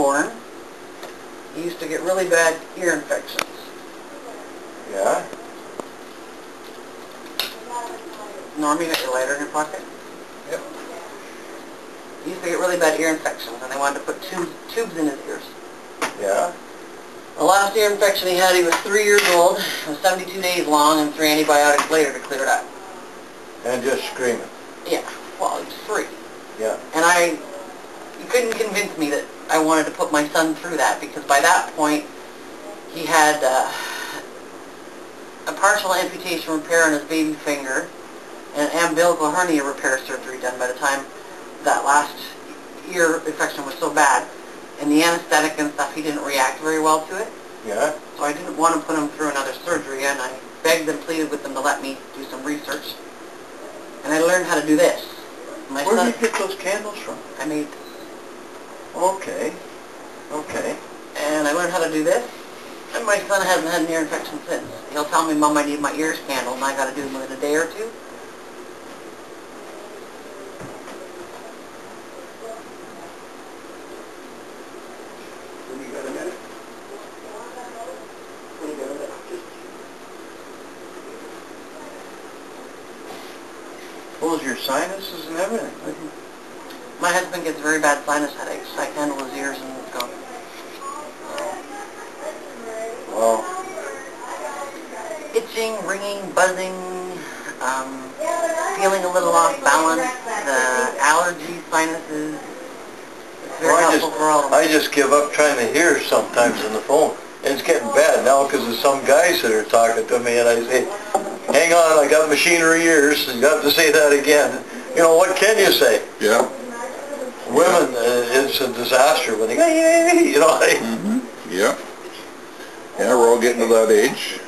born, he used to get really bad ear infections. Yeah? Norm, you got your lighter in your pocket? Yep. He used to get really bad ear infections, and they wanted to put tubes in his ears. Yeah? The last ear infection he had, he was 3 years old. It was 72 days long, and 3 antibiotics later to clear it up. And just screaming. Yeah, well, he was 3. Yeah. And you couldn't convince me that I wanted to put my son through that, because by that point, he had a partial amputation repair on his baby finger, and an umbilical hernia repair surgery done by the time that last ear infection was so bad. And the anesthetic and stuff, he didn't react very well to it. Yeah? So I didn't want to put him through another surgery, and I begged and pleaded with them to let me do some research. And I learned how to do this. Where did you get those candles from? I made... Okay. Okay. And I learned how to do this. And my son hasn't had an ear infection since. He'll tell me, Mom, I need my ears candled, and I got to do them within a day or two. Pulls your sinuses and everything. My husband gets very bad sinus headaches. I handle his ears and go. Well, Itching, ringing, buzzing, feeling a little off balance, allergies, sinuses. It's very helpful for all of them. I just give up trying to hear sometimes on the phone. And it's getting bad now because of some guys that are talking to me, and I say, hang on, I got machinery ears, you have to say that again. You know, what can you say? Yeah. Women, it's a disaster when they go, yay, you know. Yeah. Yeah, we're all getting to that age.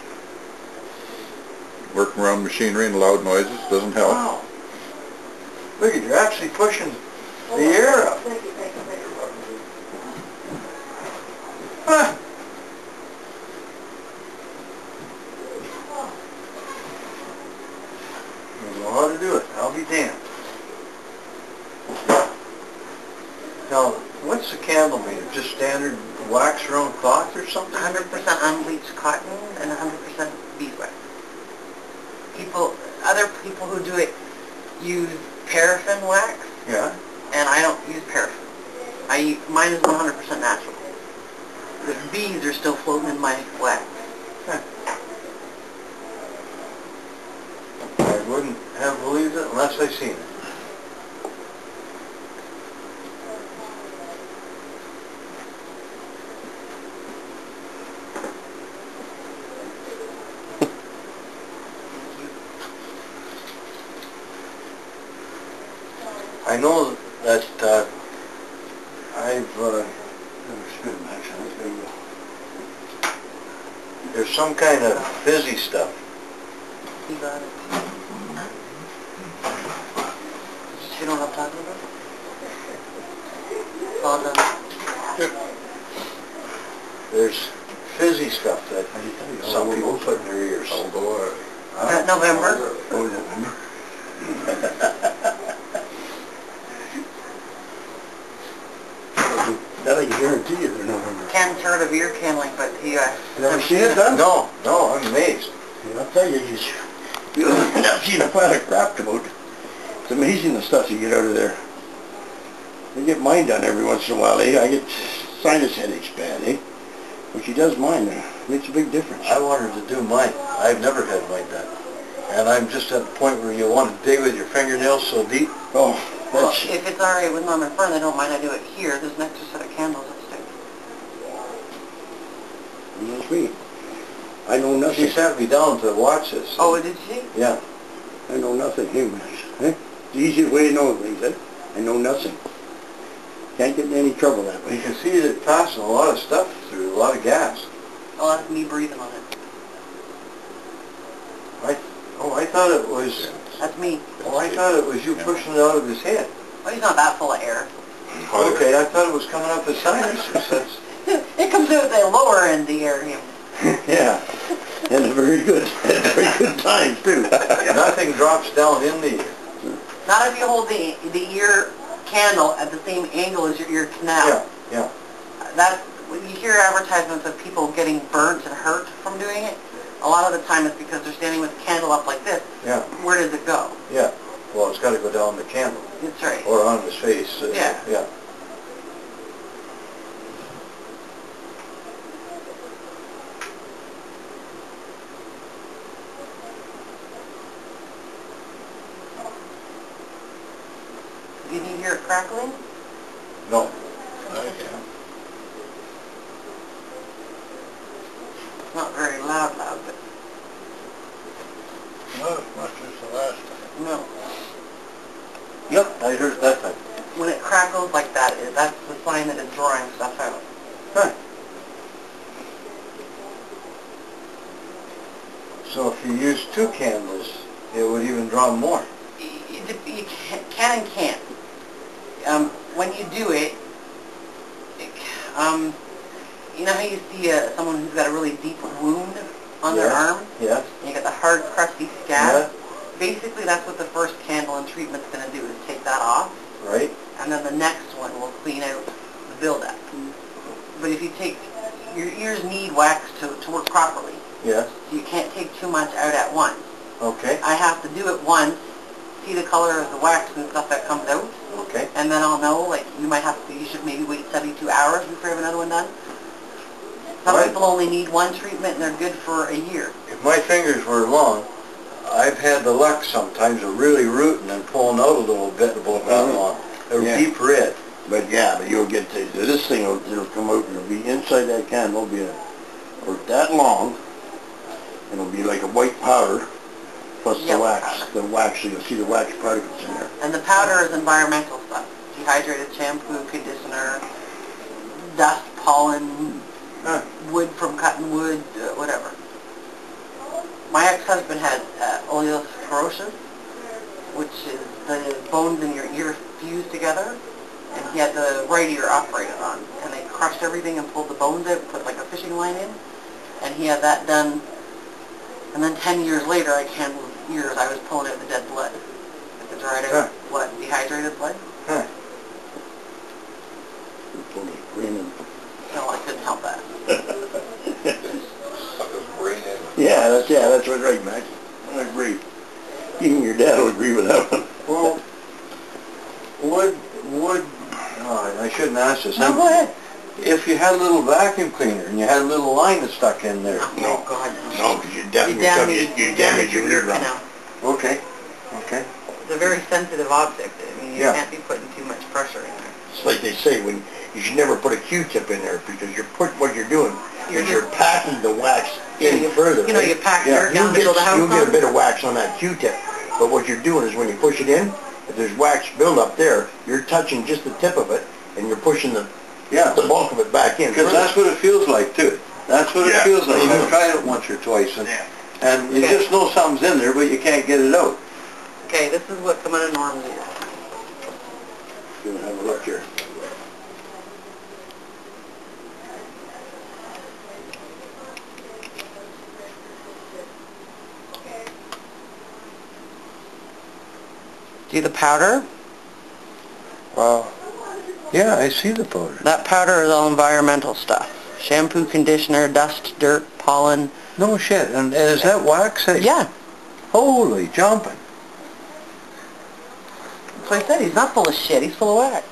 Working around machinery and loud noises doesn't help. Wow. Look, you're actually pushing the air up. Huh. You know how to do it. I'll be damned. Now, what's the candle made of? Just standard wax or own cloth or something? 100% unbleached cotton and 100% beeswax. Other people who do it use paraffin wax. Yeah. And I don't use paraffin. Mine is 100% natural. The bees are still floating in my wax. Huh. I wouldn't have believed it unless I seen it. I know that there's some kind of fizzy stuff. You got it. You know what I'm talking about? It's all done. There's fizzy stuff that some people put in their ears. That November? That I can guarantee you they're November. Ken's heard of ear candling, but he Never seen it done? No, I'm amazed. Yeah, I'll tell you, you'll end up seeing a pile of crap come out. It's amazing the stuff you get out of there. I get mine done every once in a while, eh? I get sinus headaches bad, eh? When she does mine, it makes a big difference. I wanted to do mine. I've never had mine done. And I'm just at the point where you want to dig with your fingernails so deep. Oh, well, that's... if it's alright with Mom and Fern, they don't mind I do it here. There's an extra set of candles upstairs. That's me. I know nothing. She sent me down to watch this. Oh, did she? Yeah. I know nothing. Hey, eh? The easiest way to know things, eh? I know nothing. Can't get in any trouble that way. You can see it passing a lot of stuff through, a lot of gas. Oh, that's me breathing on it. I thought it was... That's me. Oh, I thought it was you pushing it out of his head. Well, he's not that full of air. Okay, I thought it was coming up his sinuses. It comes out the lower end of the air here. Yeah, and a very good time too. Nothing drops down in the ear. Not if you hold the ear candle at the same angle as your ear canal. Yeah. That's, when you hear advertisements of people getting burnt and hurt from doing it, a lot of the time it's because they're standing with a candle up like this. Yeah. Where does it go? Yeah. Well, it's got to go down the candle. That's right. Or on his face. Yeah. Yeah. Did you hear it crackling? No. It's not very loud, but... Not as much as the last time. No. Yep, I heard it that time. When it crackles like that, that's the sign that it's drawing stuff out. Huh. So if you use 2 candles, it would even draw more. You can and can't. When you do it, you know how you see someone who's got a really deep wound on their arm? Yeah. And you got the hard, crusty scab? Yeah. Basically, that's what the first candle and treatment's going to do, is take that off. Right. And then the next one will clean out the buildup. But if you take, your ears need wax to work properly. Yes. So you can't take too much out at once. Okay. I have to do it once, see the color of the wax and stuff that comes out, Okay. and then I'll know, like, you should maybe wait 72 hours before you have another one done. Some Right. people only need one treatment and they're good for a year. If my fingers were long, I've had the luck sometimes of really rooting and pulling out a little bit about that long. They're deep red. But you'll get to, this thing it'll come out and it'll be inside that candle, it'll be or that long, and it'll be like a white powder, plus the Yellow wax. powder. The wax, so you'll see the wax particles in there. And the powder is environmental stuff. Dehydrated shampoo, conditioner, dust, pollen, wood from cutting wood, whatever. My ex-husband had osteoporosis, which is the bones in your ear fused together, and he had the right ear operated on. And they crushed everything and pulled the bones out and put like a fishing line in. And he had that done. And then 10 years later, I handled ears. I was pulling out the dead blood. Like the dried out blood, dehydrated blood. No, I couldn't help that. Yeah, that's right, Max. I agree. Even your dad will agree with that one. Well, I shouldn't ask this. No, go ahead. If you had a little vacuum cleaner and you had a little line stuck in there. No, God, no, because you damage your eardrum. Okay. Okay. It's a very sensitive object. I mean, you can't be putting too much pressure in there. It's like they say, when you should never put a Q-tip in there, because what you're doing is you're packing the wax in further. You know, you pack dirt down to You'll build a house get a on. bit of wax on that Q-tip, but what you're doing is when you push it in, if there's wax buildup there, you're touching just the tip of it, and you're pushing the bulk of it back in. Because that's what it feels like, too. That's what it feels like. I've tried it once or twice, and you just know something's in there, but you can't get it out. Okay, this is what's coming in Norm's ear. Gonna have a look here. See the powder? Wow. Yeah, I see the powder. That powder is all environmental stuff. Shampoo, conditioner, dust, dirt, pollen. No shit. And is that wax? Yeah. Holy jumping. So I said, he's not full of shit, he's full of wax.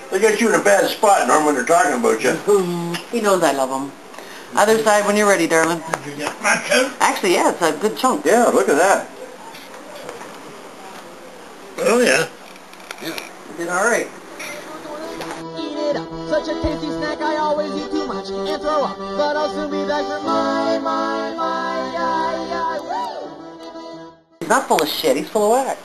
They got you in a bad spot, Norm, when they're talking about you. He knows I love him. Other side when you're ready, darling. You got my coat? Actually, yeah, it's a good chunk. Yeah, look at that. Oh, yeah. You did all right. Eat it up. Such a tasty snack, I always eat too much and throw up. But I'll soon be back for woo! He's not full of shit, he's full of wax.